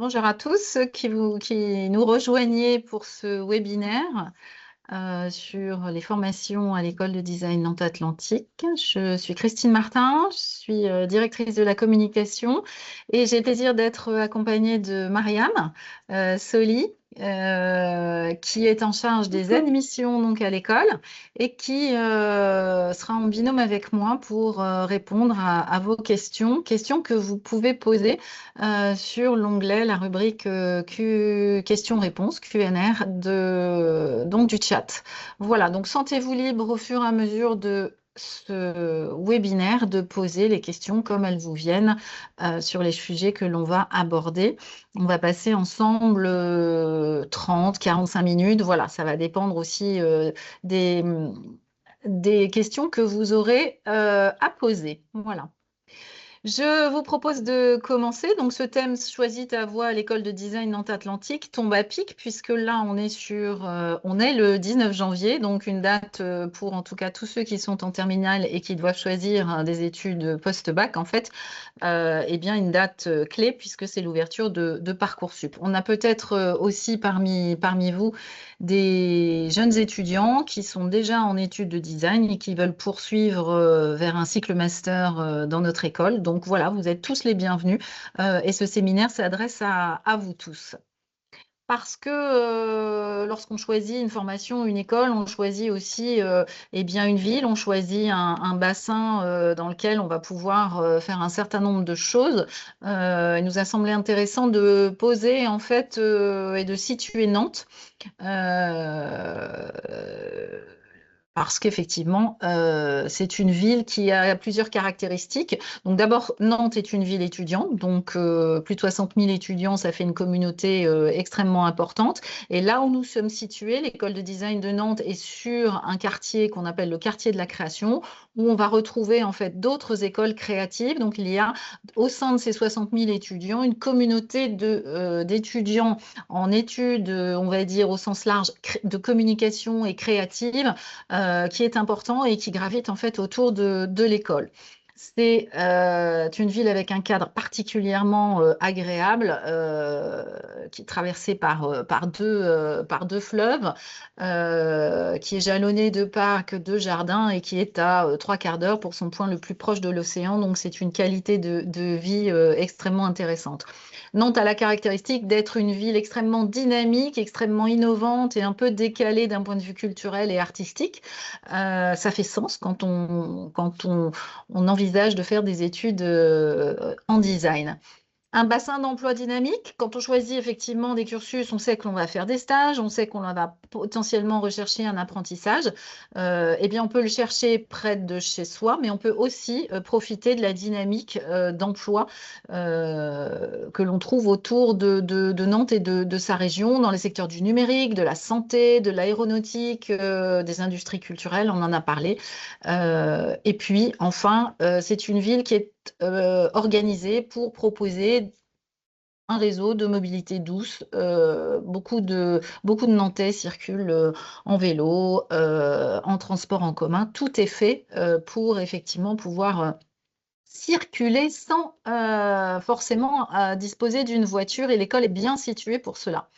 Bonjour à tous ceux qui nous rejoignez pour ce webinaire sur les formations à l'École de design Nantes Atlantique. Je suis Christine Martin, je suis directrice de la communication et j'ai le plaisir d'être accompagnée de Mariam Soli, qui est en charge des admissions donc, à l'école et qui sera en binôme avec moi pour répondre à vos questions que vous pouvez poser sur l'onglet, la rubrique questions-réponses, Q&R, donc du chat. Voilà, donc sentez-vous libre au fur et à mesure de ce webinaire de poser les questions comme elles vous viennent sur les sujets que l'on va aborder. On va passer ensemble 30, 45 minutes. Voilà, ça va dépendre aussi des, des questions que vous aurez à poser. Voilà. Je vous propose de commencer. Donc, ce thème choisi ta voix à l'école de design Nantes Atlantique tombe à pic puisque là, on est le 19 janvier, donc une date pour en tout cas tous ceux qui sont en terminale et qui doivent choisir des études post-bac, en fait, eh bien une date clé puisque c'est l'ouverture de Parcoursup. On a peut-être aussi parmi vous des jeunes étudiants qui sont déjà en études de design et qui veulent poursuivre vers un cycle master dans notre école. Donc voilà, vous êtes tous les bienvenus et ce séminaire s'adresse à vous tous. Parce que lorsqu'on choisit une formation, une école, on choisit aussi eh bien une ville, on choisit un bassin dans lequel on va pouvoir faire un certain nombre de choses. Il nous a semblé intéressant de poser en fait et de situer Nantes. Euh, Parce qu'effectivement, c'est une ville qui a plusieurs caractéristiques. Donc d'abord, Nantes est une ville étudiante, donc plus de 60 000 étudiants, ça fait une communauté extrêmement importante. Et là où nous sommes situés, l'école de design de Nantes est sur un quartier qu'on appelle le quartier de la création, où on va retrouver en fait d'autres écoles créatives. Donc il y a au sein de ces 60 000 étudiants une communauté d'étudiants en études, on va dire au sens large, de communication et créative qui est important et qui gravite en fait autour de l'école. C'est une ville avec un cadre particulièrement agréable, qui est traversé par deux fleuves, qui est jalonné de parcs, de jardins et qui est à trois quarts d'heure pour son point le plus proche de l'océan. Donc c'est une qualité de vie extrêmement intéressante. Nantes a la caractéristique d'être une ville extrêmement dynamique, extrêmement innovante et un peu décalée d'un point de vue culturel et artistique. Ça fait sens on envisage de faire des études en design. Un bassin d'emploi dynamique, quand on choisit effectivement des cursus, on sait que l'on va faire des stages, on sait qu'on va potentiellement rechercher un apprentissage. Eh bien, on peut le chercher près de chez soi, mais on peut aussi profiter de la dynamique d'emploi que l'on trouve autour de Nantes et de sa région, dans les secteurs du numérique, de la santé, de l'aéronautique, des industries culturelles, on en a parlé. Et puis, enfin, c'est une ville qui est organisée pour proposer un réseau de mobilité douce. Beaucoup de Nantais circulent en vélo, en transport en commun. Tout est fait pour effectivement pouvoir circuler sans forcément disposer d'une voiture et l'école est bien située pour cela.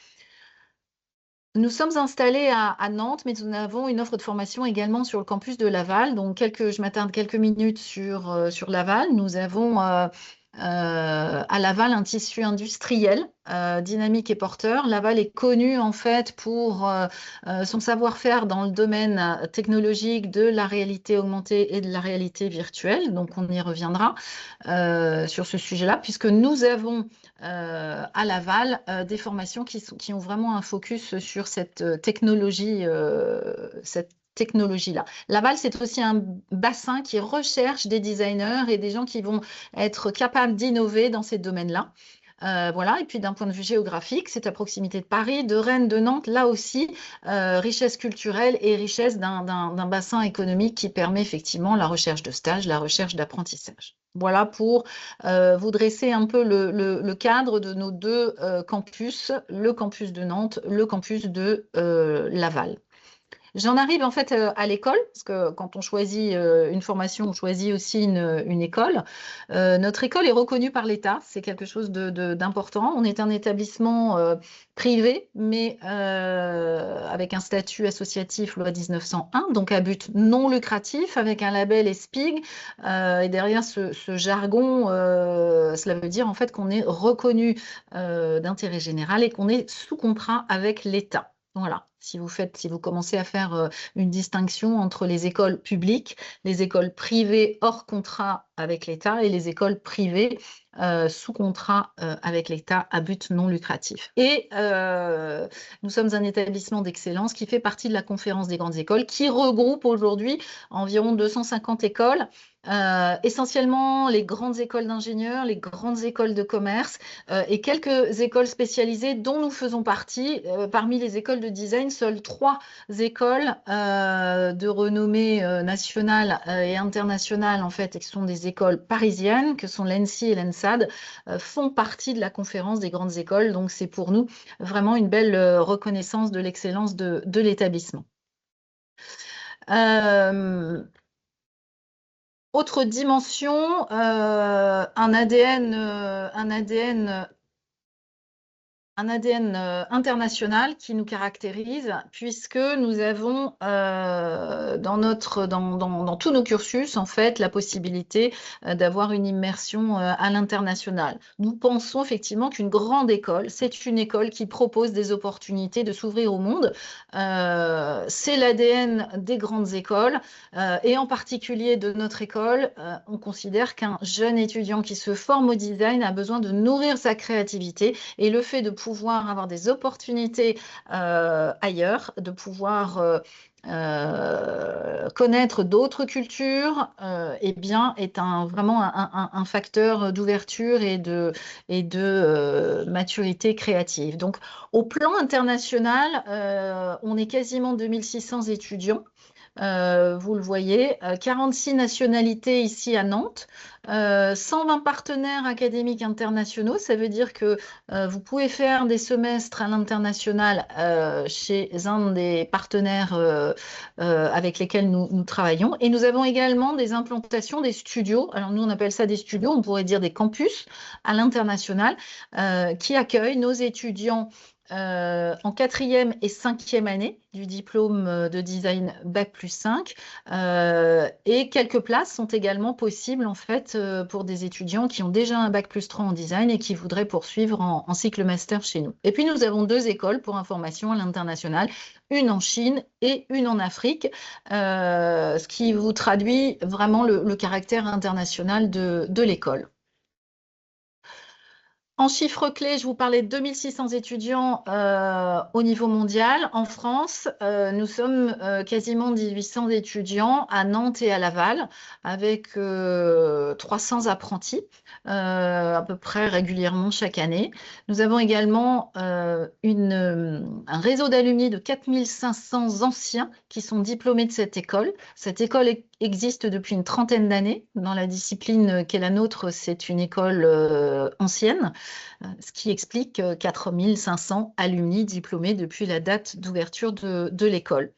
Nous sommes installés à Nantes, mais nous avons une offre de formation également sur le campus de Laval. Donc, je m'attarde quelques minutes sur Laval. Nous avons à Laval un tissu industriel dynamique et porteur. Laval est connu en fait pour son savoir-faire dans le domaine technologique de la réalité augmentée et de la réalité virtuelle. Donc, on y reviendra sur ce sujet-là, puisque nous avons à Laval des formations qui ont vraiment un focus sur cette technologie-là. Laval, c'est aussi un bassin qui recherche des designers et des gens qui vont être capables d'innover dans ces domaines-là. Voilà, et puis d'un point de vue géographique, c'est à proximité de Paris, de Rennes, de Nantes, là aussi, richesse culturelle et richesse d'un bassin économique qui permet effectivement la recherche de stages, la recherche d'apprentissage. Voilà pour vous dresser un peu le cadre de nos deux campus, le campus de Nantes, le campus de Laval. J'en arrive en fait à l'école, parce que quand on choisit une formation, on choisit aussi une école. Notre école est reconnue par l'État, c'est quelque chose d'important. On est un établissement privé, mais avec un statut associatif loi 1901, donc à but non lucratif, avec un label ESPIG. Et derrière ce jargon, cela veut dire en fait qu'on est reconnu d'intérêt général et qu'on est sous contrat avec l'État. Voilà, si vous commencez à faire une distinction entre les écoles publiques, les écoles privées hors contrat avec l'État et les écoles privées sous contrat avec l'État à but non lucratif. Et nous sommes un établissement d'excellence qui fait partie de la conférence des grandes écoles, qui regroupe aujourd'hui environ 250 écoles, essentiellement les grandes écoles d'ingénieurs, les grandes écoles de commerce et quelques écoles spécialisées dont nous faisons partie. Parmi les écoles de design, seules 3 écoles de renommée nationale et internationale, en fait, et qui sont des écoles parisiennes, que sont l'ENSI et l'ENSAD, font partie de la conférence des grandes écoles. Donc, c'est pour nous vraiment une belle reconnaissance de l'excellence de l'établissement. Autre dimension, un ADN international qui nous caractérise, puisque nous avons dans tous nos cursus, en fait, la possibilité d'avoir une immersion à l'international. Nous pensons effectivement qu'une grande école, c'est une école qui propose des opportunités de s'ouvrir au monde. C'est l'ADN des grandes écoles, et en particulier de notre école. On considère qu'un jeune étudiant qui se forme au design a besoin de nourrir sa créativité, et le fait de pouvoir avoir des opportunités ailleurs, de pouvoir connaître d'autres cultures, eh bien, est vraiment un facteur d'ouverture et de maturité créative. Donc, au plan international, on est quasiment 2600 étudiants. Vous le voyez, 46 nationalités ici à Nantes, 120 partenaires académiques internationaux. Ça veut dire que vous pouvez faire des semestres à l'international chez un des partenaires avec lesquels nous travaillons. Et nous avons également des implantations, des studios. Alors nous, on appelle ça des studios, on pourrait dire des campus à l'international qui accueillent nos étudiants en 4e et 5e année du diplôme de design Bac+5, et quelques places sont également possibles en fait pour des étudiants qui ont déjà un Bac+3 en design et qui voudraient poursuivre en cycle master chez nous. Et puis nous avons 2 écoles pour information à l'international, une en Chine et une en Afrique, ce qui vous traduit vraiment le caractère international de l'école. En chiffres clés, je vous parlais de 2600 étudiants au niveau mondial. En France, nous sommes quasiment 1800 étudiants à Nantes et à Laval, avec 300 apprentis à peu près régulièrement chaque année. Nous avons également un réseau d'alumni de 4500 anciens qui sont diplômés de cette école. Cette école existe depuis une trentaine d'années. Dans la discipline qui est la nôtre, c'est une école ancienne, ce qui explique 4500 alumni diplômés depuis la date d'ouverture de l'école.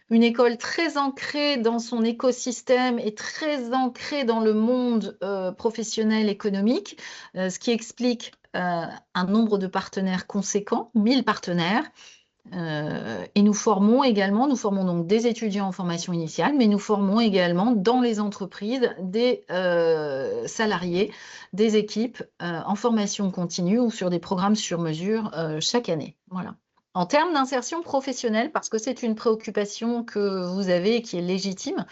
Une école très ancrée dans son écosystème et très ancrée dans le monde professionnel économique, ce qui explique un nombre de partenaires conséquent, 1000 partenaires. Et nous formons donc des étudiants en formation initiale, mais nous formons également dans les entreprises des salariés, des équipes en formation continue ou sur des programmes sur mesure chaque année. Voilà. En termes d'insertion professionnelle, parce que c'est une préoccupation que vous avez et qui est légitime,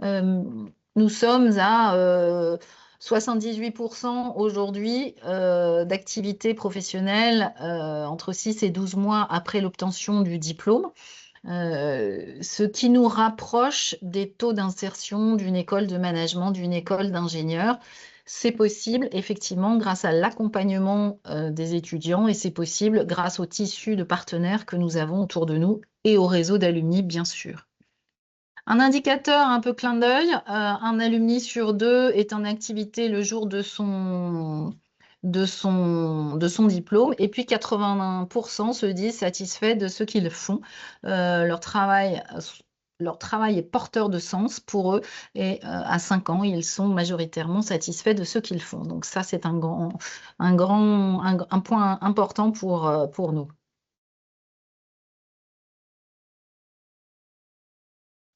nous sommes à 78% aujourd'hui d'activité professionnelle entre 6 et 12 mois après l'obtention du diplôme, ce qui nous rapproche des taux d'insertion d'une école de management, d'une école d'ingénieurs. C'est possible effectivement grâce à l'accompagnement des étudiants, et c'est possible grâce au tissu de partenaires que nous avons autour de nous et au réseau d'alumni, bien sûr. Un indicateur un peu clin d'œil, un alumni sur 2 est en activité le jour de son de son diplôme. Et puis 81% se disent satisfaits de ce qu'ils font. Leur travail est porteur de sens pour eux et à 5 ans, ils sont majoritairement satisfaits de ce qu'ils font. Donc ça, c'est un point important pour nous.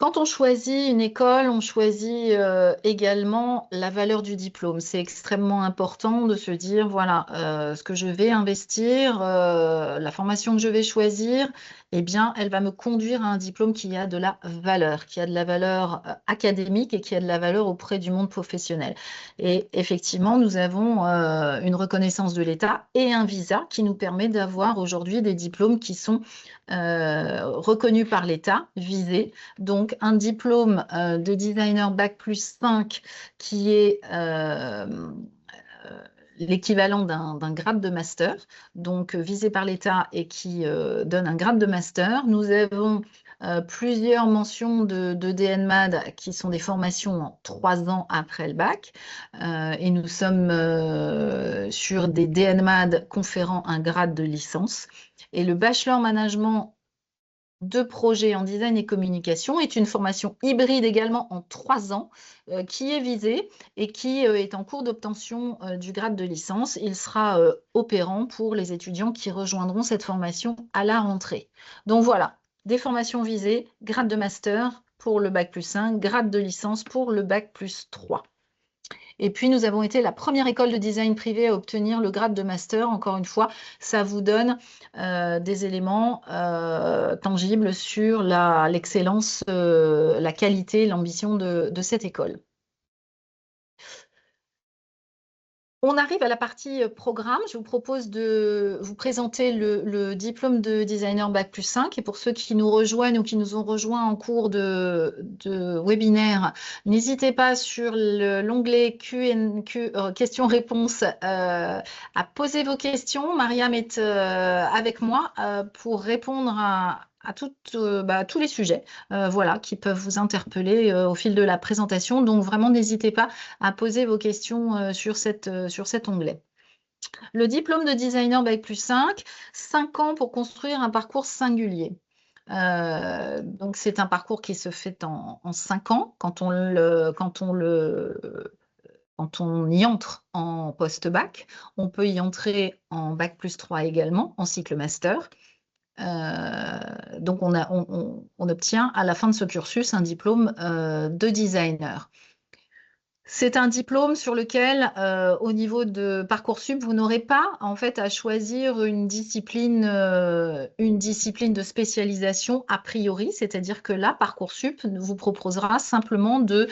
Quand on choisit une école, on choisit également la valeur du diplôme. C'est extrêmement important de se dire, voilà, ce que je vais investir, la formation que je vais choisir, eh bien, elle va me conduire à un diplôme qui a de la valeur, qui a de la valeur académique et qui a de la valeur auprès du monde professionnel. Et effectivement, nous avons une reconnaissance de l'État et un visa qui nous permet d'avoir aujourd'hui des diplômes qui sont reconnus par l'État, visés. Donc, un diplôme de designer Bac+5 qui est l'équivalent d'un grade de master, donc visé par l'État et qui donne un grade de master. Nous avons plusieurs mentions de DNMAD qui sont des formations en 3 ans après le bac. Et nous sommes sur des DNMAD conférant un grade de licence. Et le bachelor management de projet en design et communication est une formation hybride également en 3 ans qui est visée et qui est en cours d'obtention du grade de licence. Il sera opérant pour les étudiants qui rejoindront cette formation à la rentrée. Donc voilà, des formations visées, grade de master pour le bac+5, grade de licence pour le bac+3. Et puis, nous avons été la première école de design privée à obtenir le grade de master. Encore une fois, ça vous donne des éléments tangibles sur l'excellence, la qualité, l'ambition de cette école. On arrive à la partie programme. Je vous propose de vous présenter le diplôme de designer Bac+5. Et pour ceux qui nous rejoignent ou qui nous ont rejoints en cours de webinaire, n'hésitez pas sur l'onglet questions-réponses à poser vos questions. Mariam est avec moi pour répondre à tous les sujets voilà, qui peuvent vous interpeller au fil de la présentation. Donc vraiment, n'hésitez pas à poser vos questions sur cet onglet. Le diplôme de designer Bac+5, 5 ans pour construire un parcours singulier. Donc c'est un parcours qui se fait en 5 ans quand on y entre en post-bac. On peut y entrer en Bac+3 également, en cycle master. Donc on obtient à la fin de ce cursus un diplôme de designer. C'est un diplôme sur lequel, au niveau de Parcoursup, vous n'aurez pas en fait à choisir une discipline de spécialisation a priori, c'est-à-dire que là, Parcoursup vous proposera simplement de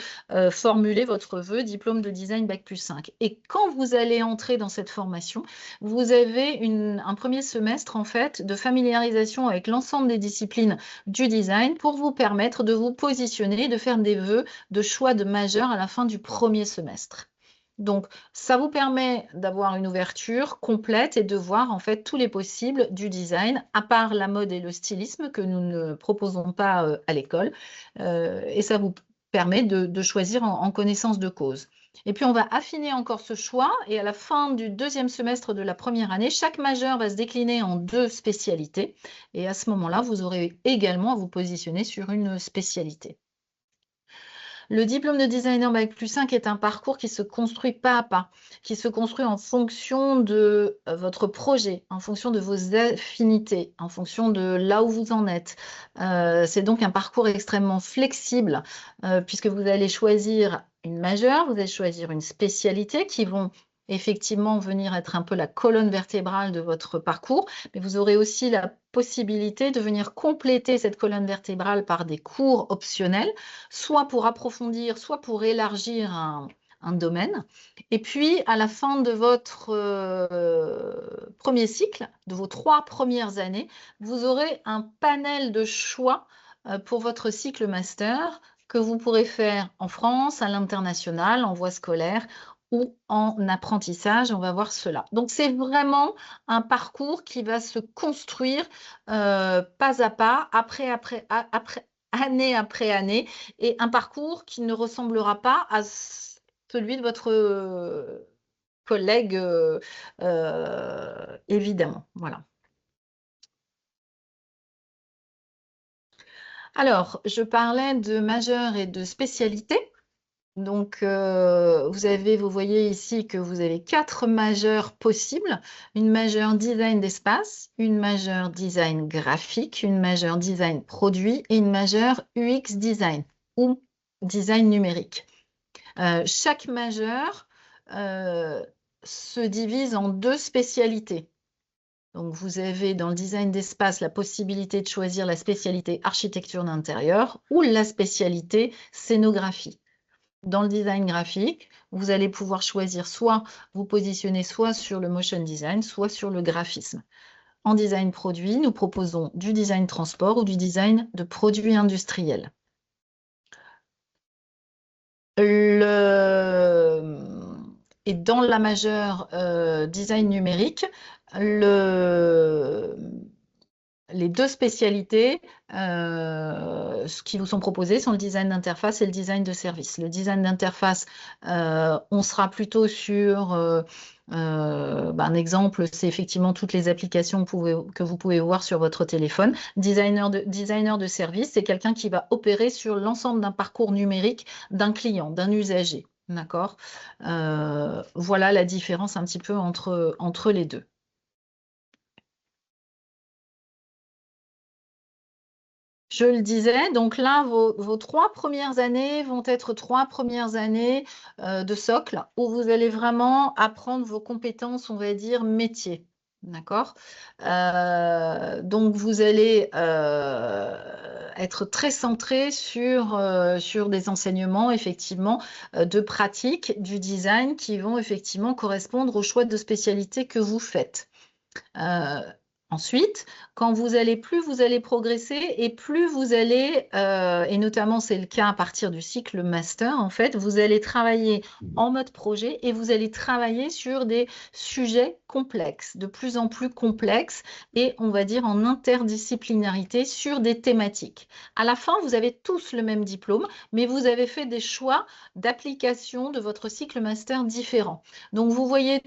formuler votre vœu diplôme de design Bac+5. Et quand vous allez entrer dans cette formation, vous avez un premier semestre en fait de familiarisation avec l'ensemble des disciplines du design pour vous permettre de vous positionner, de faire des vœux de choix de majeur à la fin du premier semestre. Donc, ça vous permet d'avoir une ouverture complète et de voir en fait tous les possibles du design, à part la mode et le stylisme que nous ne proposons pas à l'école. Et ça vous permet de choisir en connaissance de cause. Et puis, on va affiner encore ce choix et à la fin du 2e semestre de la première année, chaque majeur va se décliner en 2 spécialités. Et à ce moment-là, vous aurez également à vous positionner sur une spécialité. Le diplôme de designer Bac+5 est un parcours qui se construit pas à pas, qui se construit en fonction de votre projet, en fonction de vos affinités, en fonction de là où vous en êtes. C'est donc un parcours extrêmement flexible puisque vous allez choisir une majeure, vous allez choisir une spécialité qui vont effectivement venir être un peu la colonne vertébrale de votre parcours, mais vous aurez aussi la possibilité de venir compléter cette colonne vertébrale par des cours optionnels, soit pour approfondir, soit pour élargir un domaine. Et puis, à la fin de votre premier cycle, de vos 3 premières années, vous aurez un panel de choix pour votre cycle master que vous pourrez faire en France, à l'international, en voie scolaire ou en apprentissage. On va voir cela. Donc, c'est vraiment un parcours qui va se construire pas à pas, année après année, et un parcours qui ne ressemblera pas à celui de votre collègues, évidemment. Voilà. Alors, je parlais de majeur et de spécialité. Donc, vous voyez ici que vous avez 4 majeurs possibles. Une majeure design d'espace, une majeure design graphique, une majeure design produit et une majeure UX design ou design numérique. Chaque majeure se divise en 2 spécialités. Donc, vous avez dans le design d'espace la possibilité de choisir la spécialité architecture d'intérieur ou la spécialité scénographie. Dans le design graphique, vous allez pouvoir choisir soit vous positionner soit sur le motion design, soit sur le graphisme. En design produit, nous proposons du design transport ou du design de produits industriels. Et dans la majeure design numérique, les 2 spécialités qui vous sont proposées sont le design d'interface et le design de service. Le design d'interface, on sera plutôt sur un exemple, c'est effectivement toutes les applications que vous pouvez voir sur votre téléphone. Designer de service, c'est quelqu'un qui va opérer sur l'ensemble d'un parcours numérique d'un client, d'un usager. D'accord? Voilà la différence un petit peu entre les deux. Je le disais, donc là, vos 3 premières années vont être 3 premières années de socle où vous allez vraiment apprendre vos compétences, on va dire, métiers. D'accord? Donc, vous allez être très centré sur des enseignements, effectivement, de pratique du design qui vont effectivement correspondre au choix de spécialité que vous faites. Ensuite, plus vous allez progresser et plus vous allez, et notamment c'est le cas à partir du cycle master, en fait, vous allez travailler en mode projet et vous allez travailler sur des sujets complexes, de plus en plus complexes et on va dire en interdisciplinarité sur des thématiques. À la fin, vous avez tous le même diplôme, mais vous avez fait des choix d'application de votre cycle master différents. Donc, vous voyez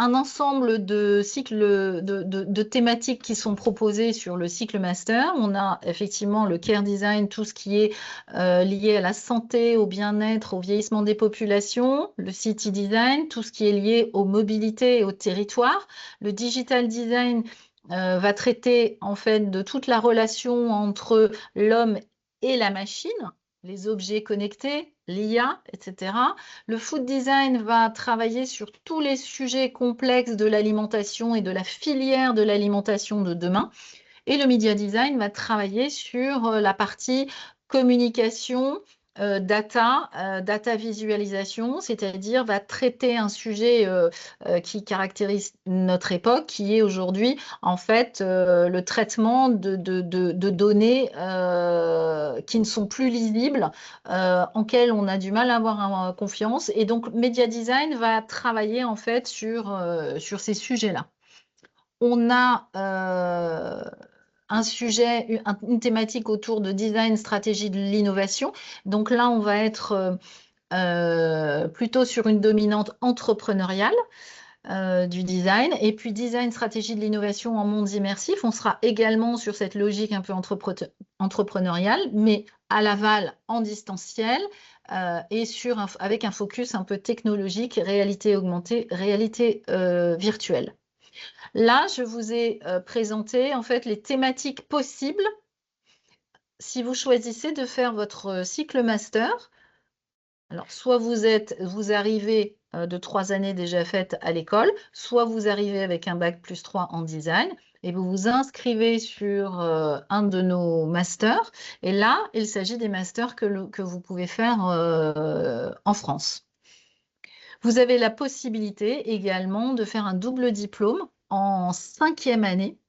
un ensemble de cycles de thématiques qui sont proposées sur le cycle master. On a effectivement le care design, tout ce qui est lié à la santé, au bien-être, au vieillissement des populations, le city design, tout ce qui est lié aux mobilités et au territoire. Le digital design va traiter en fait de toute la relation entre l'homme et la machine, les objets connectés, l'IA, etc. Le food design va travailler sur tous les sujets complexes de l'alimentation et de la filière de l'alimentation de demain. Et le media design va travailler sur la partie communication, data visualisation, c'est-à-dire va traiter un sujet qui caractérise notre époque, qui est aujourd'hui en fait le traitement de données qui ne sont plus lisibles, en quelles on a du mal à avoir confiance. Et donc, Media Design va travailler en fait sur ces sujets-là. On a un sujet, une thématique autour de design, stratégie de l'innovation. Donc là, on va être plutôt sur une dominante entrepreneuriale du design. Et puis design, stratégie de l'innovation en monde immersif, on sera également sur cette logique un peu entrepreneuriale, mais à l'aval, en distanciel, et avec un focus un peu technologique, réalité augmentée, réalité virtuelle. Là, je vous ai présenté en fait les thématiques possibles si vous choisissez de faire votre cycle master. Alors, soit vous arrivez de 3 années déjà faites à l'école, soit vous arrivez avec un bac +3 en design et vous vous inscrivez sur un de nos masters. Et là, il s'agit des masters que vous pouvez faire en France. Vous avez la possibilité également de faire un double diplôme en 5e année.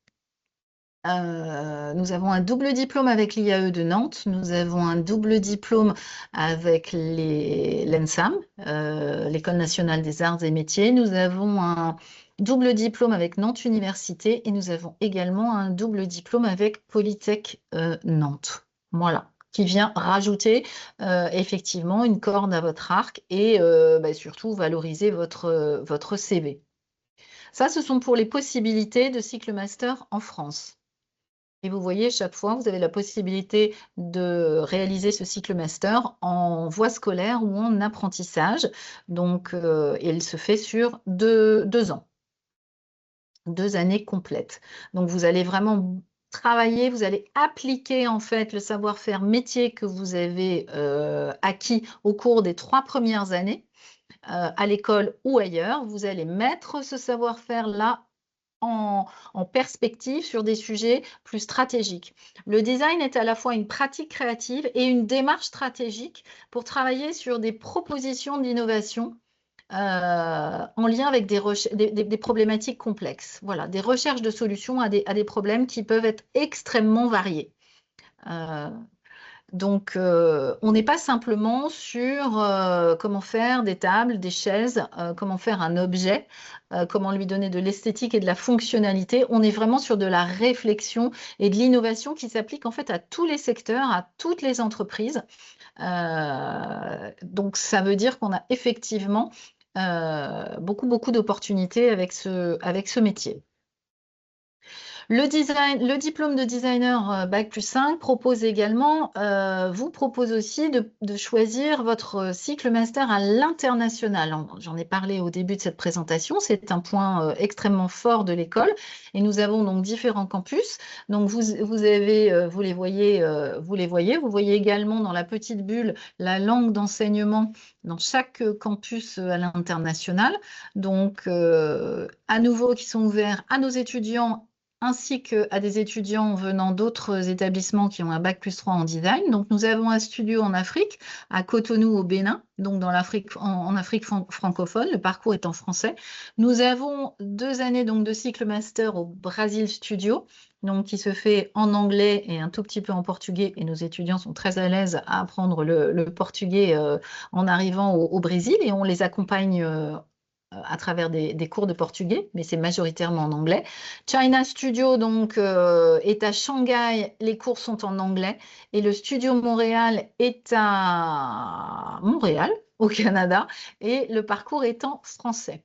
Nous avons un double diplôme avec l'IAE de Nantes, nous avons un double diplôme avec l'ENSAM, l'École nationale des arts et métiers, nous avons un double diplôme avec Nantes Université et nous avons également un double diplôme avec Polytech Nantes. Voilà. qui vient rajouter effectivement une corde à votre arc et surtout valoriser votre CV. Ça, ce sont pour les possibilités de cycle master en France. Et vous voyez, chaque fois, vous avez la possibilité de réaliser ce cycle master en voie scolaire ou en apprentissage. Donc, il se fait sur 2 ans, 2 années complètes. Donc, vous allez vraiment travailler, vous allez appliquer en fait le savoir-faire métier que vous avez acquis au cours des 3 premières années à l'école ou ailleurs. Vous allez mettre ce savoir-faire là en perspective sur des sujets plus stratégiques. Le design est à la fois une pratique créative et une démarche stratégique pour travailler sur des propositions d'innovation en lien avec des problématiques complexes. Voilà, des recherches de solutions à des problèmes qui peuvent être extrêmement variés. Donc, on n'est pas simplement sur comment faire des tables, des chaises, comment faire un objet, comment lui donner de l'esthétique et de la fonctionnalité. On est vraiment sur de la réflexion et de l'innovation qui s'applique en fait à tous les secteurs, à toutes les entreprises. Donc, ça veut dire qu'on a effectivement beaucoup d'opportunités avec ce métier. Le diplôme de designer Bac+5 propose également, vous propose aussi de choisir votre cycle master à l'international. J'en ai parlé au début de cette présentation, c'est un point extrêmement fort de l'école et nous avons donc différents campus. Donc vous avez, vous les voyez, vous voyez également dans la petite bulle la langue d'enseignement dans chaque campus à l'international. Donc à nouveau qui sont ouverts à nos étudiants ainsi qu'à des étudiants venant d'autres établissements qui ont un Bac+3 en design. Donc, nous avons un studio en Afrique, à Cotonou au Bénin, donc en Afrique francophone. Le parcours est en français. Nous avons 2 années donc, de cycle master au Brésil Studio, donc qui se fait en anglais et un tout petit peu en portugais. Et nos étudiants sont très à l'aise à apprendre le portugais en arrivant au Brésil et on les accompagne à travers des cours de portugais, mais c'est majoritairement en anglais. China Studio donc est à Shanghai, les cours sont en anglais, et le Studio Montréal est à Montréal, au Canada, et le parcours est en français.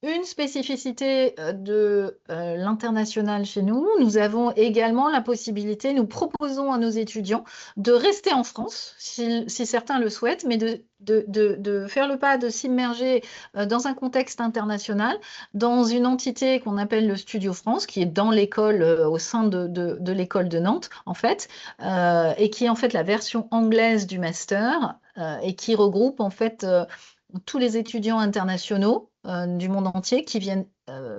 Une spécificité de l'international chez nous, nous avons également la possibilité, nous proposons à nos étudiants de rester en France, si certains le souhaitent, mais de faire le pas, de s'immerger dans un contexte international, dans une entité qu'on appelle le Studio France, qui est dans l'école, au sein de l'école de Nantes, en fait, et qui est en fait la version anglaise du master, et qui regroupe en fait tous les étudiants internationaux du monde entier qui viennent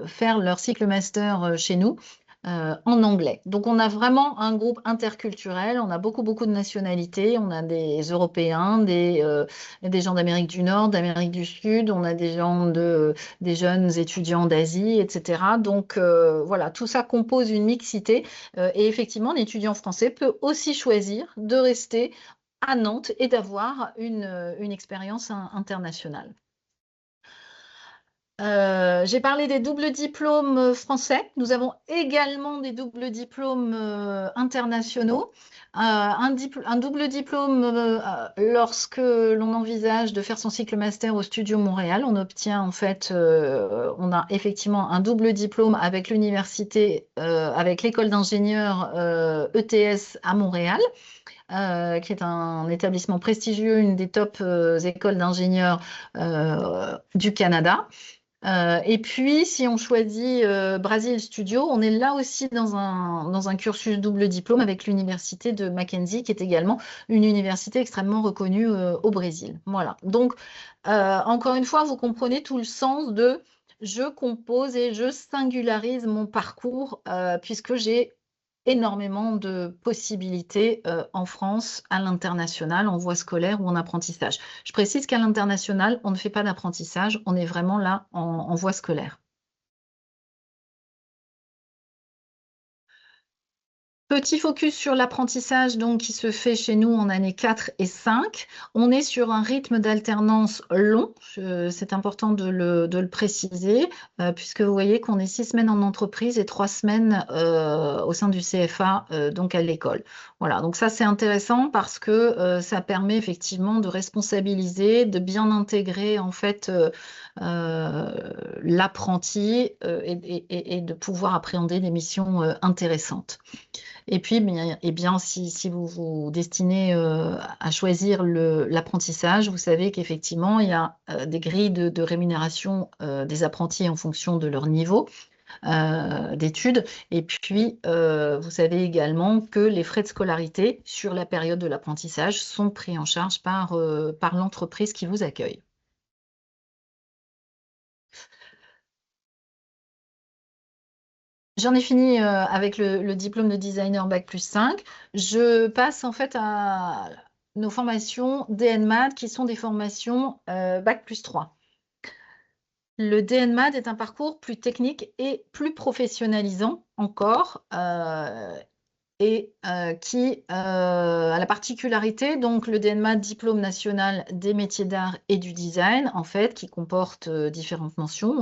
faire leur cycle master chez nous en anglais. Donc on a vraiment un groupe interculturel, on a beaucoup de nationalités, on a des Européens, des gens d'Amérique du Nord, d'Amérique du Sud, on a des jeunes étudiants d'Asie, etc. Donc voilà, tout ça compose une mixité et effectivement, l'étudiant français peut aussi choisir de rester à Nantes et d'avoir une expérience internationale. J'ai parlé des doubles diplômes français. Nous avons également des doubles diplômes internationaux. Un double diplôme, lorsque l'on envisage de faire son cycle master au Studio Montréal, on obtient en fait, on a effectivement un double diplôme avec l'université, avec l'école d'ingénieurs ETS à Montréal. Qui est un établissement prestigieux, une des top écoles d'ingénieurs du Canada. Et puis, si on choisit Brésil Studio, on est là aussi dans un cursus double diplôme avec l'université de Mackenzie, qui est également une université extrêmement reconnue au Brésil. Voilà. Donc, encore une fois, vous comprenez tout le sens de je compose et je singularise mon parcours puisque j'ai énormément de possibilités en France, à l'international, en voie scolaire ou en apprentissage. Je précise qu'à l'international, on ne fait pas d'apprentissage, on est vraiment là en voie scolaire. Petit focus sur l'apprentissage donc, qui se fait chez nous en année 4 et 5. On est sur un rythme d'alternance long, c'est important de le préciser, puisque vous voyez qu'on est 6 semaines en entreprise et 3 semaines au sein du CFA, donc à l'école. Voilà, donc ça c'est intéressant parce que ça permet effectivement de responsabiliser, de bien intégrer en fait l'apprenti et de pouvoir appréhender des missions intéressantes. Et puis, si vous vous destinez à choisir l'apprentissage, vous savez qu'effectivement, il y a des grilles de rémunération des apprentis en fonction de leur niveau d'études. Et puis, vous savez également que les frais de scolarité sur la période de l'apprentissage sont pris en charge par l'entreprise qui vous accueille. J'en ai fini avec le diplôme de designer Bac+5. Je passe en fait à nos formations DNMAD qui sont des formations Bac+3. Le DNMAD est un parcours plus technique et plus professionnalisant encore et qui a la particularité, donc le DNMAD, Diplôme national des métiers d'art et du design, en fait, qui comporte différentes mentions.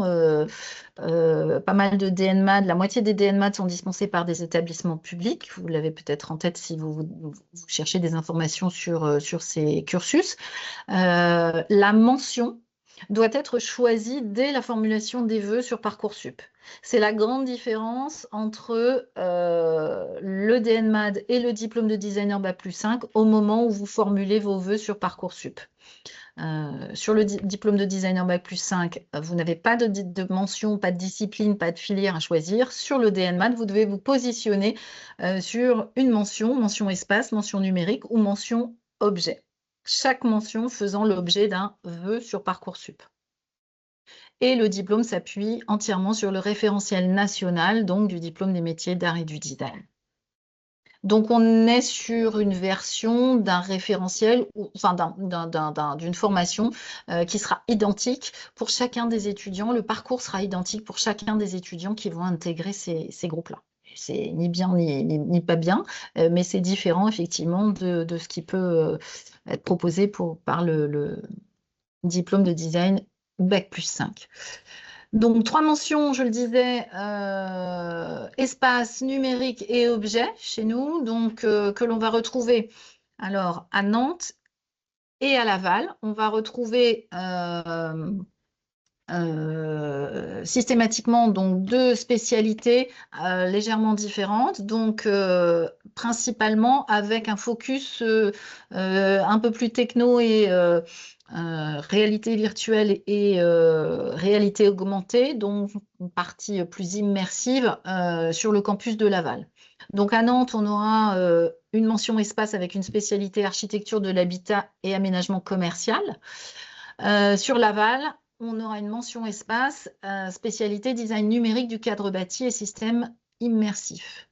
Pas mal de DNMAD, la moitié des DNMAD sont dispensés par des établissements publics. Vous l'avez peut-être en tête si vous cherchez des informations sur ces cursus. La mention doit être choisie dès la formulation des vœux sur Parcoursup. C'est la grande différence entre le DNMAD et le diplôme de designer Bac+5 au moment où vous formulez vos vœux sur Parcoursup. Sur le diplôme de designer Bac+5, vous n'avez pas de mention, pas de discipline, pas de filière à choisir. Sur le DNMAD, vous devez vous positionner sur une mention espace, mention numérique ou mention objet. Chaque mention faisant l'objet d'un vœu sur Parcoursup. Et le diplôme s'appuie entièrement sur le référentiel national, donc du diplôme des métiers d'art et du design. Donc, on est sur une version d'un référentiel, enfin d'une formation qui sera identique pour chacun des étudiants. Le parcours sera identique pour chacun des étudiants qui vont intégrer ces groupes-là. C'est ni bien ni pas bien, mais c'est différent effectivement de ce qui peut être proposé par le diplôme de design Bac+5. Donc, 3 mentions, je le disais, espace, numérique et objet chez nous, donc que l'on va retrouver alors à Nantes et à Laval. On va retrouver systématiquement donc 2 spécialités légèrement différentes, donc principalement avec un focus un peu plus techno et réalité virtuelle et réalité augmentée, donc une partie plus immersive sur le campus de Laval. Donc à Nantes, on aura une mention espace avec une spécialité architecture de l'habitat et aménagement commercial. Sur Laval, on aura une mention espace, spécialité design numérique du cadre bâti et système immersif.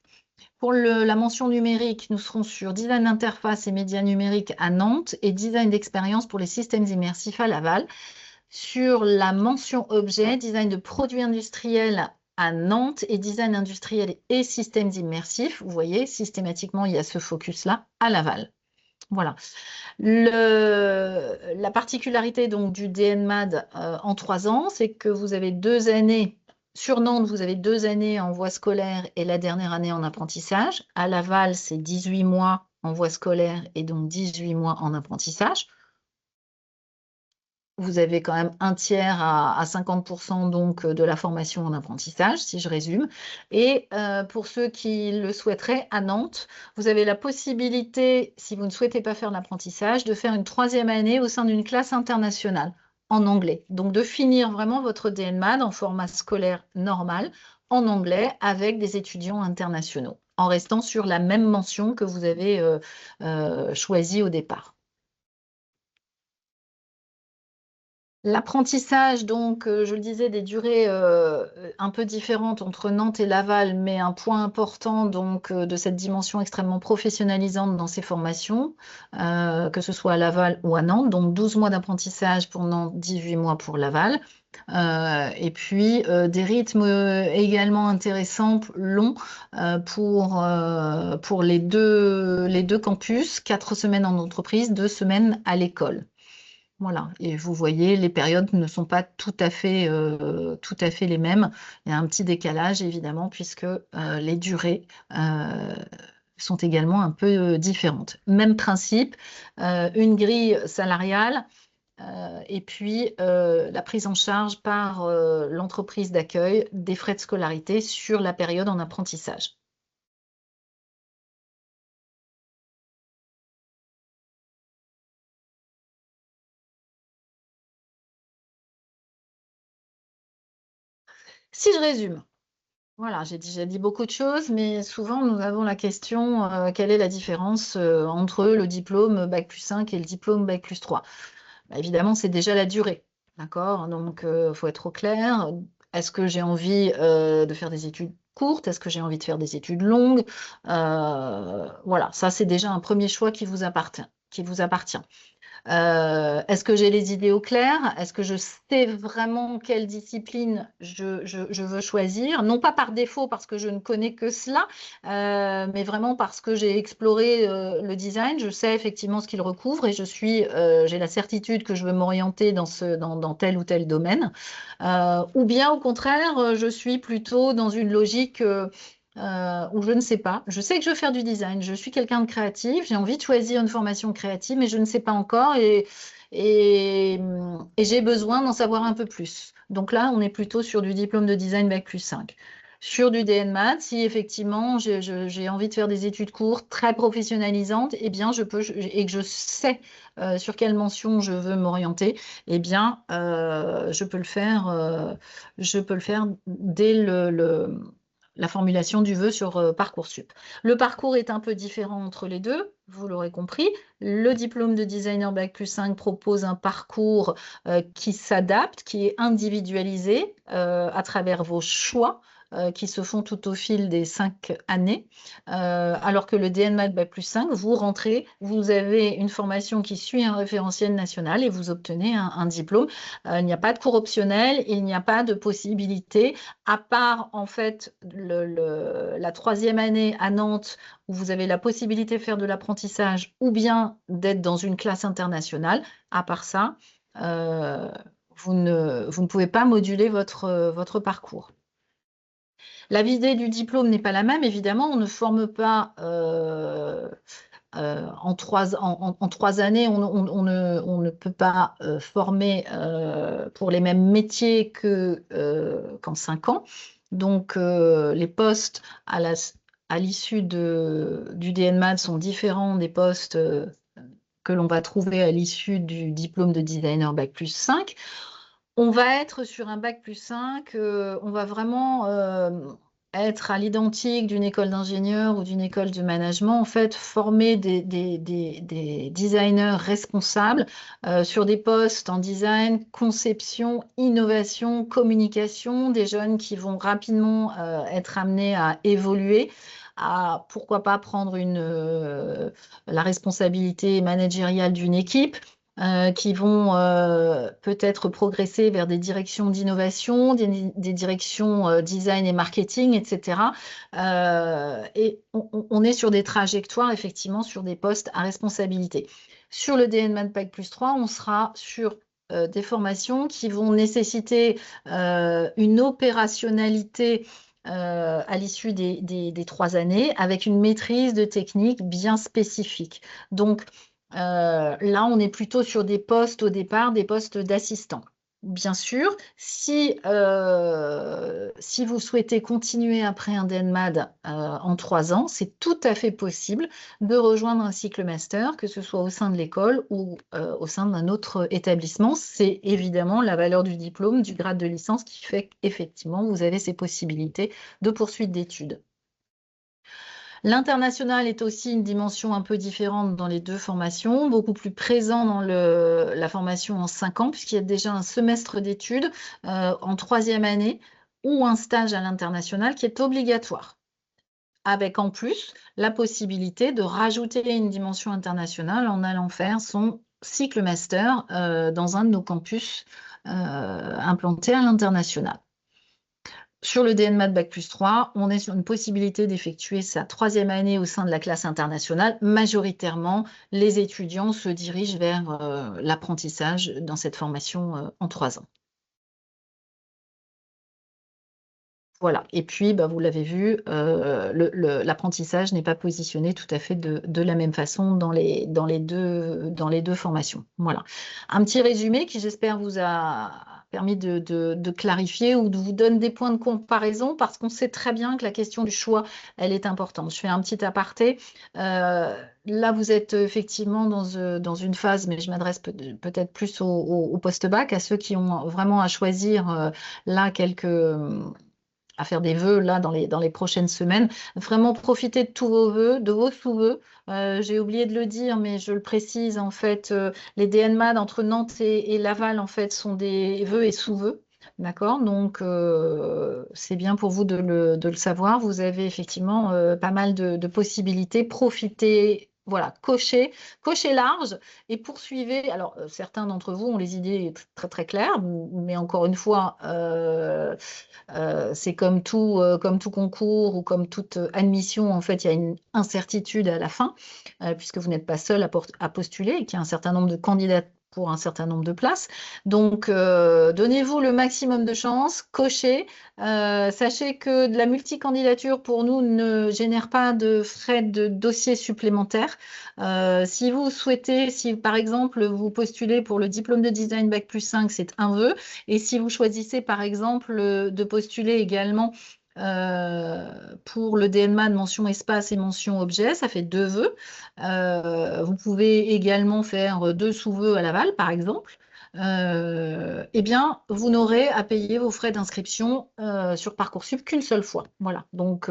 Pour la mention numérique, nous serons sur design d'interface et médias numériques à Nantes et design d'expérience pour les systèmes immersifs à Laval. Sur la mention objet, design de produits industriels à Nantes et design industriel et systèmes immersifs. Vous voyez, systématiquement, il y a ce focus-là à Laval. Voilà. La particularité donc, du DNMAD en 3 ans, c'est que vous avez 2 années, sur Nantes, vous avez 2 années en voie scolaire et la dernière année en apprentissage. À Laval, c'est 18 mois en voie scolaire et donc 18 mois en apprentissage. Vous avez quand même un tiers à 50% donc de la formation en apprentissage, si je résume. Et pour ceux qui le souhaiteraient, à Nantes, vous avez la possibilité, si vous ne souhaitez pas faire l'apprentissage, de faire une 3e année au sein d'une classe internationale en anglais. Donc de finir vraiment votre DNMAD en format scolaire normal, en anglais, avec des étudiants internationaux, en restant sur la même mention que vous avez choisie au départ. L'apprentissage, donc, je le disais, des durées un peu différentes entre Nantes et Laval, mais un point important donc, de cette dimension extrêmement professionnalisante dans ces formations, que ce soit à Laval ou à Nantes. Donc 12 mois d'apprentissage pour Nantes, 18 mois pour Laval. Et puis des rythmes également intéressants, longs, pour les deux campus, 4 semaines en entreprise, 2 semaines à l'école. Voilà, et vous voyez, les périodes ne sont pas tout à fait les mêmes. Il y a un petit décalage, évidemment, puisque les durées sont également un peu différentes. Même principe, une grille salariale, et puis la prise en charge par l'entreprise d'accueil des frais de scolarité sur la période en apprentissage. Si je résume, voilà, j'ai dit beaucoup de choses, mais souvent nous avons la question, quelle est la différence entre le diplôme Bac+5 et le diplôme Bac+3? Bah, évidemment, c'est déjà la durée, d'accord? Donc, il faut être au clair. Est-ce que j'ai envie de faire des études courtes? Est-ce que j'ai envie de faire des études longues? Voilà, ça, c'est déjà un premier choix qui vous appartient. Qui vous appartient. Est-ce que j'ai les idées au clair? Est-ce que je sais vraiment quelle discipline je veux choisir? Non pas par défaut parce que je ne connais que cela, mais vraiment parce que j'ai exploré le design. Je sais effectivement ce qu'il recouvre et j'ai la certitude que je veux m'orienter dans tel ou tel domaine. Ou bien au contraire, je suis plutôt dans une logique où je ne sais pas. Je sais que je veux faire du design, je suis quelqu'un de créatif, j'ai envie de choisir une formation créative, mais je ne sais pas encore et, et j'ai besoin d'en savoir un peu plus. Donc là, on est plutôt sur du diplôme de design Bac+5. Sur du DN-Math, si effectivement j'ai envie de faire des études courtes, très professionnalisantes, eh bien et que je sais sur quelle mention je veux m'orienter, eh bien je peux le faire dès la formulation du vœu sur Parcoursup. Le parcours est un peu différent entre les deux, vous l'aurez compris. Le diplôme de designer Bac+5 propose un parcours qui s'adapte, qui est individualisé à travers vos choix qui se font tout au fil des 5 années, alors que le DNMAT Bac+5, vous rentrez, vous avez une formation qui suit un référentiel national et vous obtenez un diplôme. Il n'y a pas de cours optionnels, il n'y a pas de possibilité, à part en fait la 3e année à Nantes où vous avez la possibilité de faire de l'apprentissage ou bien d'être dans une classe internationale. À part ça, vous ne pouvez pas moduler votre parcours. La visée du diplôme n'est pas la même, évidemment, on ne forme pas en 3 années, on ne peut pas former pour les mêmes métiers qu'en 5 ans. Donc, les postes à l'issue du DNMAT sont différents des postes que l'on va trouver à l'issue du diplôme de designer Bac+5. On va être sur un Bac+5, on va vraiment être à l'identique d'une école d'ingénieur ou d'une école de management, en fait, former des designers responsables sur des postes en design, conception, innovation, communication, des jeunes qui vont rapidement être amenés à évoluer, à pourquoi pas prendre la responsabilité managériale d'une équipe, qui vont peut-être progresser vers des directions d'innovation, des directions design et marketing, etc. Et on est sur des trajectoires, effectivement, sur des postes à responsabilité. Sur le DNMAT Bac+3, on sera sur des formations qui vont nécessiter une opérationnalité à l'issue des 3 années avec une maîtrise de techniques bien spécifiques. Donc, là, on est plutôt sur des postes au départ, des postes d'assistants. Bien sûr, si vous souhaitez continuer après un DNMAD en 3 ans, c'est tout à fait possible de rejoindre un cycle master, que ce soit au sein de l'école ou au sein d'un autre établissement. C'est évidemment la valeur du diplôme, du grade de licence qui fait qu'effectivement, vous avez ces possibilités de poursuite d'études. L'international est aussi une dimension un peu différente dans les deux formations, beaucoup plus présent dans la formation en 5 ans, puisqu'il y a déjà un semestre d'études en 3e année ou un stage à l'international qui est obligatoire, avec en plus la possibilité de rajouter une dimension internationale en allant faire son cycle master dans un de nos campus implantés à l'international. Sur le DNMAT Bac+3, on est sur une possibilité d'effectuer sa 3e année au sein de la classe internationale. Majoritairement, les étudiants se dirigent vers l'apprentissage dans cette formation en 3 ans. Voilà. Et puis, bah, vous l'avez vu, l'apprentissage n'est pas positionné tout à fait de la même façon dans les deux formations. Voilà. Un petit résumé qui, j'espère, vous a permis de clarifier ou de vous donner des points de comparaison, parce qu'on sait très bien que la question du choix, elle est importante. Je fais un petit aparté. Là, vous êtes effectivement dans une phase, mais je m'adresse peut-être plus au post-bac, à ceux qui ont vraiment à choisir là à faire des vœux là dans les prochaines semaines. Vraiment profiter de tous vos vœux, de vos sous-vœux. J'ai oublié de le dire, mais je le précise, en fait, les DNMAD entre Nantes et Laval, en fait, sont des vœux et sous-vœux. D'accord? Donc, c'est bien pour vous de le savoir. Vous avez effectivement pas mal de possibilités. Profitez, voilà, cochez large et poursuivez. Alors, certains d'entre vous ont les idées très, très claires, mais encore une fois, c'est comme tout concours ou comme toute admission, en fait, il y a une incertitude à la fin, puisque vous n'êtes pas seul à postuler et qu'il y a un certain nombre de candidats pour un certain nombre de places. Donc, donnez-vous le maximum de chance, cochez. Sachez que de la multicandidature, pour nous, ne génère pas de frais de dossier supplémentaires. Si vous souhaitez, si par exemple, vous postulez pour le diplôme de design Bac+5, c'est un vœu. Et si vous choisissez, par exemple, de postuler également pour le DNMA de mention espace et mention objet, ça fait 2 vœux. Vous pouvez également faire 2 sous-vœux à Laval, par exemple. Eh bien, vous n'aurez à payer vos frais d'inscription sur Parcoursup qu'une seule fois. Voilà. Donc,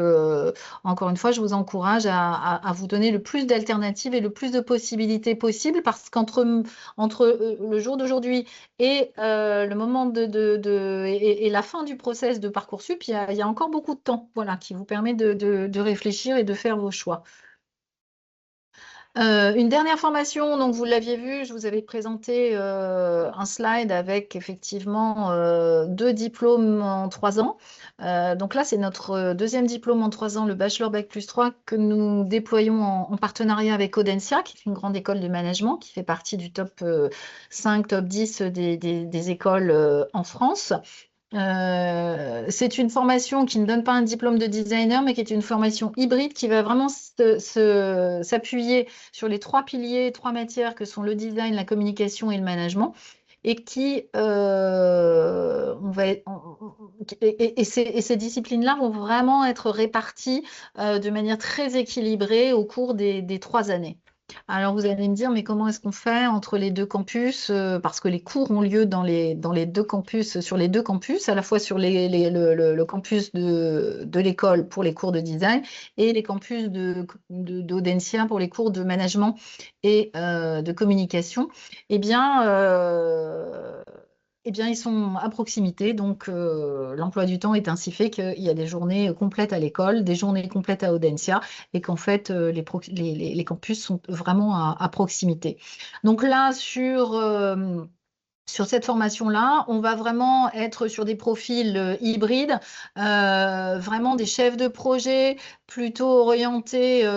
encore une fois, je vous encourage à vous donner le plus d'alternatives et le plus de possibilités possibles, parce qu'entre le jour d'aujourd'hui et le moment et la fin du process de Parcoursup, il y a encore beaucoup de temps, voilà, qui vous permet de réfléchir et de faire vos choix. Une dernière formation, donc vous l'aviez vu, je vous avais présenté un slide avec effectivement 2 diplômes en 3 ans. Donc là, c'est notre 2e diplôme en 3 ans, le Bachelor Bac+3, que nous déployons en partenariat avec Audencia, qui est une grande école de management, qui fait partie du top 5, top 10 des écoles en France. C'est une formation qui ne donne pas un diplôme de designer, mais qui est une formation hybride qui va vraiment s'appuyer sur les 3 piliers, 3 matières que sont le design, la communication et le management, et ces disciplines-là vont vraiment être réparties de manière très équilibrée au cours des 3 années. Alors vous allez me dire, mais comment est-ce qu'on fait entre les 2 campus? Parce que les cours ont lieu dans les 2 campus, sur les 2 campus, à la fois sur le campus de l'école pour les cours de design et les campus d'Audencia pour les cours de management et de communication. Eh bien, ils sont à proximité, donc l'emploi du temps est ainsi fait qu'il y a des journées complètes à l'école, des journées complètes à Audencia, et qu'en fait, les campus sont vraiment à proximité. Donc là, sur cette formation-là, on va vraiment être sur des profils hybrides, vraiment des chefs de projet plutôt orientés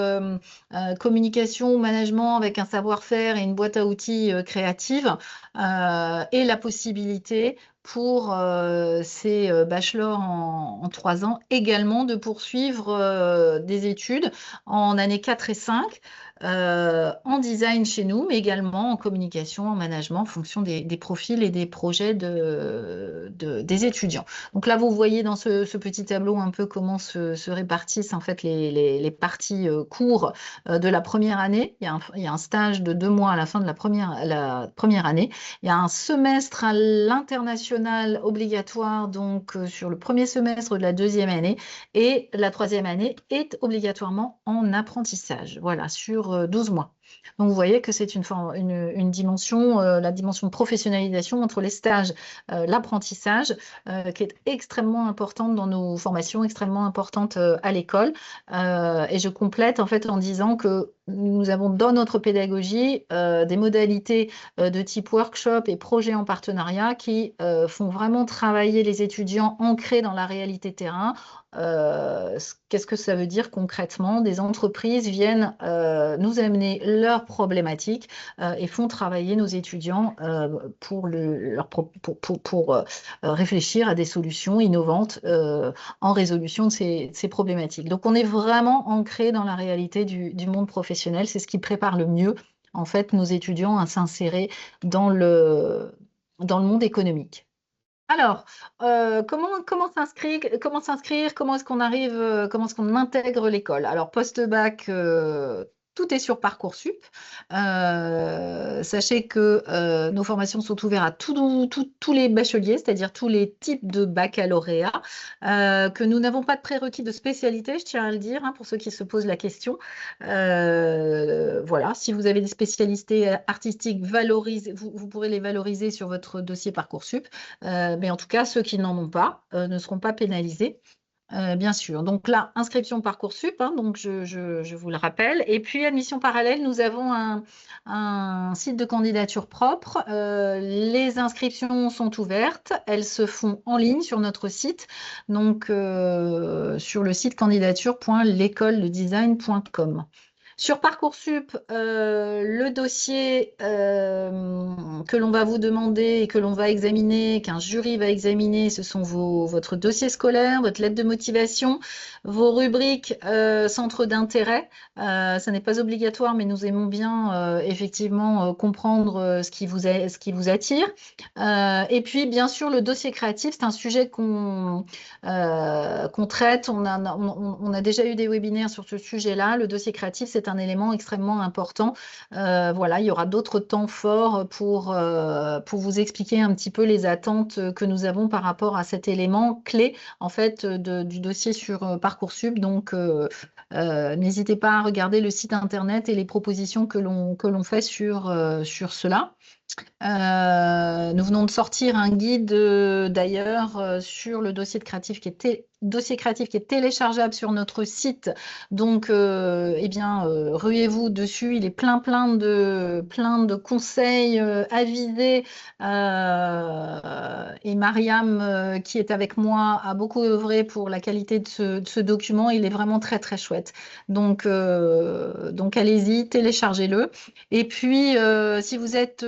communication ou management avec un savoir-faire et une boîte à outils créative, et la possibilité pour ces bachelors en 3 ans également de poursuivre des études en années 4 et 5 en design chez nous, mais également en communication, en management, en fonction des profils et des projets des étudiants. Donc là, vous voyez dans ce petit tableau un peu comment se répartissent en fait les parties cours de la première année. Il y a un stage de 2 mois à la fin de la première année. Il y a un semestre à l'international obligatoire, donc sur le premier semestre de la 2e année, et la 3e année est obligatoirement en apprentissage, voilà, sur 12 mois. Donc, vous voyez que c'est une dimension, la dimension de professionnalisation entre les stages, l'apprentissage, qui est extrêmement importante dans nos formations, extrêmement importante à l'école. Et je complète en fait en disant que nous avons dans notre pédagogie des modalités de type workshop et projet en partenariat qui font vraiment travailler les étudiants ancrés dans la réalité terrain. Qu'est-ce que ça veut dire concrètement? Des entreprises viennent nous amener leurs problématiques et font travailler nos étudiants pour réfléchir à des solutions innovantes en résolution de ces problématiques. Donc, on est vraiment ancré dans la réalité du monde professionnel. C'est ce qui prépare le mieux, en fait, nos étudiants à s'insérer dans le monde économique. Alors, comment s'inscrire, comment est-ce qu'on arrive, comment est-ce qu'on intègre l'école? Alors, post-bac, tout est sur Parcoursup. Sachez que nos formations sont ouvertes à tous les bacheliers, c'est-à-dire tous les types de baccalauréat, que nous n'avons pas de prérequis de spécialité, je tiens à le dire, hein, pour ceux qui se posent la question. Voilà, si vous avez des spécialités artistiques, vous pourrez les valoriser sur votre dossier Parcoursup. Mais en tout cas, ceux qui n'en ont pas ne seront pas pénalisés, bien sûr. Donc là, inscription Parcoursup, hein, donc je vous le rappelle. Et puis, admission parallèle, nous avons un site de candidature propre. Les inscriptions sont ouvertes. Elles se font en ligne sur notre site, donc sur le site candidature.l'écolededesign.com. Sur Parcoursup, le dossier que l'on va vous demander et que l'on va examiner, qu'un jury va examiner, ce sont votre dossier scolaire, votre lettre de motivation, vos rubriques centres d'intérêt. Ça n'est pas obligatoire, mais nous aimons bien effectivement comprendre ce qui vous attire. Et puis, bien sûr, le dossier créatif, c'est un sujet qu'on traite. On a déjà eu des webinaires sur ce sujet-là. Le dossier créatif, c'est un élément extrêmement important. Voilà, il y aura d'autres temps forts pour vous expliquer un petit peu les attentes que nous avons par rapport à cet élément clé en fait du dossier sur Parcoursup. Donc, n'hésitez pas à regarder le site internet et les propositions que l'on fait sur cela. Nous venons de sortir un guide d'ailleurs sur le dossier créatif qui est téléchargeable sur notre site. Donc, eh bien, ruez-vous dessus. Il est plein de conseils avisés. Et Mariam, qui est avec moi, a beaucoup œuvré pour la qualité de ce document. Il est vraiment très, très chouette. Donc allez-y, téléchargez-le. Et puis, si vous êtes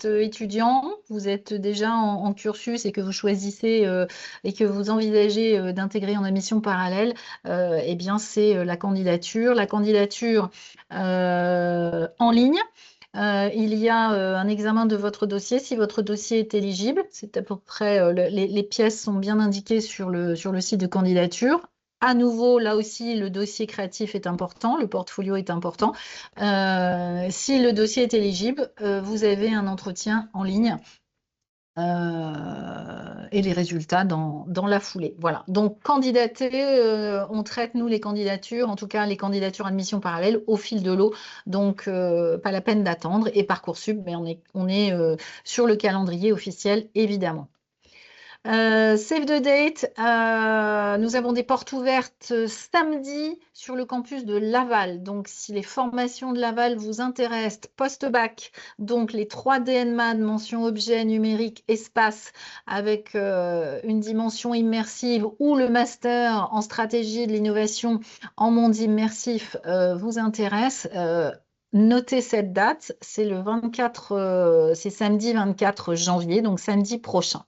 étudiant, vous êtes déjà en cursus et que vous choisissez et que vous envisagez d'intégrer en admission parallèle, eh bien, c'est la candidature. La candidature en ligne. Il y a un examen de votre dossier. Si votre dossier est éligible, c'est à peu près, les pièces sont bien indiquées sur le site de candidature. À nouveau, là aussi, le dossier créatif est important, le portfolio est important. Si le dossier est éligible, vous avez un entretien en ligne et les résultats dans la foulée. Voilà. Donc, candidater, on traite, nous, les candidatures, en tout cas les candidatures admission parallèle, au fil de l'eau. Donc, pas la peine d'attendre. Et Parcoursup, mais on est sur le calendrier officiel, évidemment. Save the date, nous avons des portes ouvertes samedi sur le campus de Laval. Donc, si les formations de Laval vous intéressent, post-bac, donc les 3 DNMAD, mention objet numérique, espace, avec une dimension immersive ou le master en stratégie de l'innovation en monde immersif vous intéresse. Notez cette date, c'est c'est samedi 24 janvier, donc samedi prochain.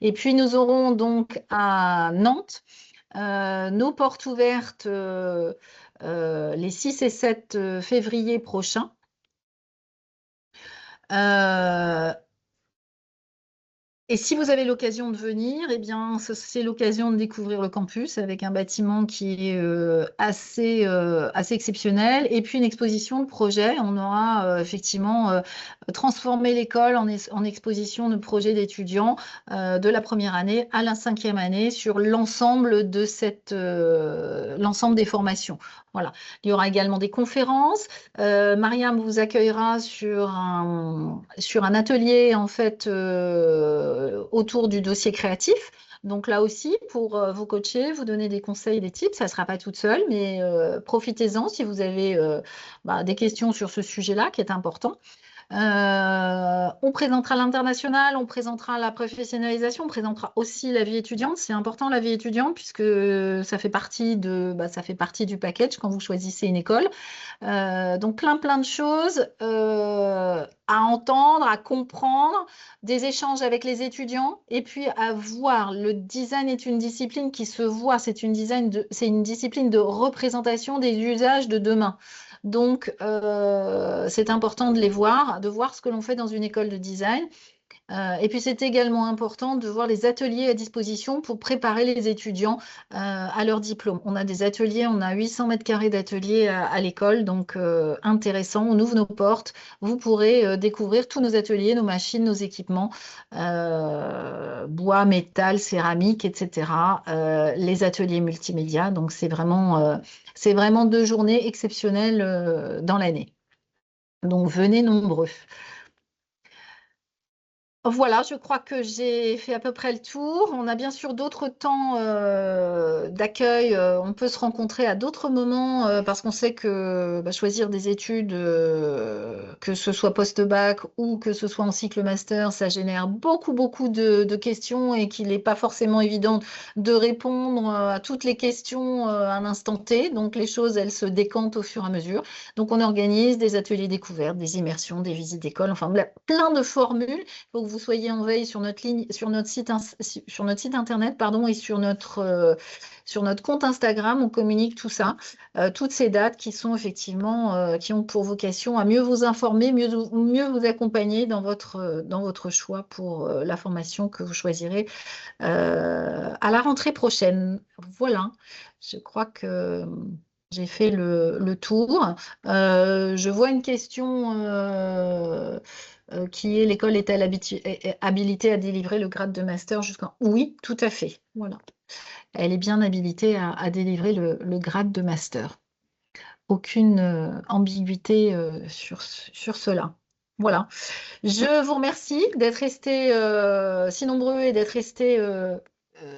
Et puis, nous aurons donc à Nantes nos portes ouvertes les 6 et 7 février prochains. Et si vous avez l'occasion de venir, eh bien, c'est l'occasion de découvrir le campus avec un bâtiment qui est assez exceptionnel et puis une exposition de projets. On aura effectivement transformé l'école en exposition de projets d'étudiants de la première année à la cinquième année sur l'ensemble de l'ensemble des formations. Voilà. Il y aura également des conférences. Mariam vous accueillera sur un atelier en fait autour du dossier créatif. Donc là aussi, pour vous coacher, vous donner des conseils, des tips, ça ne sera pas toute seule, mais profitez-en si vous avez des questions sur ce sujet-là qui est important. On présentera l'international, on présentera la professionnalisation, on présentera aussi la vie étudiante. C'est important la vie étudiante puisque ça fait ça fait partie du package quand vous choisissez une école. Donc plein de choses à entendre, à comprendre, des échanges avec les étudiants et puis à voir. Le design est une discipline qui se voit, c'est une discipline de représentation des usages de demain. Donc, c'est important de les voir, de voir ce que l'on fait dans une école de design. Et puis, c'est également important de voir les ateliers à disposition pour préparer les étudiants à leur diplôme. On a des ateliers, on a 800 mètres carrés d'ateliers à l'école, donc intéressant. On ouvre nos portes. Vous pourrez découvrir tous nos ateliers, nos machines, nos équipements, bois, métal, céramique, etc. Les ateliers multimédia. Donc, c'est vraiment 2 journées exceptionnelles dans l'année. Donc, venez nombreux. Voilà, je crois que j'ai fait à peu près le tour. On a bien sûr d'autres temps d'accueil. On peut se rencontrer à d'autres moments parce qu'on sait que choisir des études, que ce soit post-bac ou que ce soit en cycle master, ça génère beaucoup de questions et qu'il n'est pas forcément évident de répondre à toutes les questions à l'instant T. Donc les choses, elles se décantent au fur et à mesure. Donc on organise des ateliers découvertes, des immersions, des visites d'école, enfin plein de formules. Il faut que vous soyez en veille sur notre ligne, sur notre site internet, pardon, et sur notre compte Instagram. On communique tout ça, toutes ces dates qui sont effectivement, qui ont pour vocation à mieux vous informer, mieux vous accompagner dans votre choix pour la formation que vous choisirez à la rentrée prochaine. Voilà, je crois que j'ai fait le tour. Je vois une question qui est l'école est-elle habilitée à délivrer le grade de master jusqu'en... Oui, tout à fait. Voilà. Elle est bien habilitée à délivrer le grade de master. Aucune ambiguïté sur cela. Voilà. Je vous remercie d'être restés si nombreux et d'être restés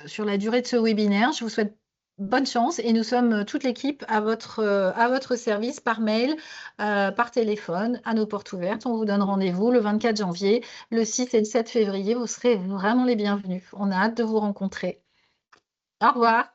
sur la durée de ce webinaire. Je vous souhaite bonne chance et nous sommes toute l'équipe à votre service par mail, par téléphone, à nos portes ouvertes. On vous donne rendez-vous le 24 janvier, le 6 et le 7 février. Vous serez vraiment les bienvenus. On a hâte de vous rencontrer. Au revoir.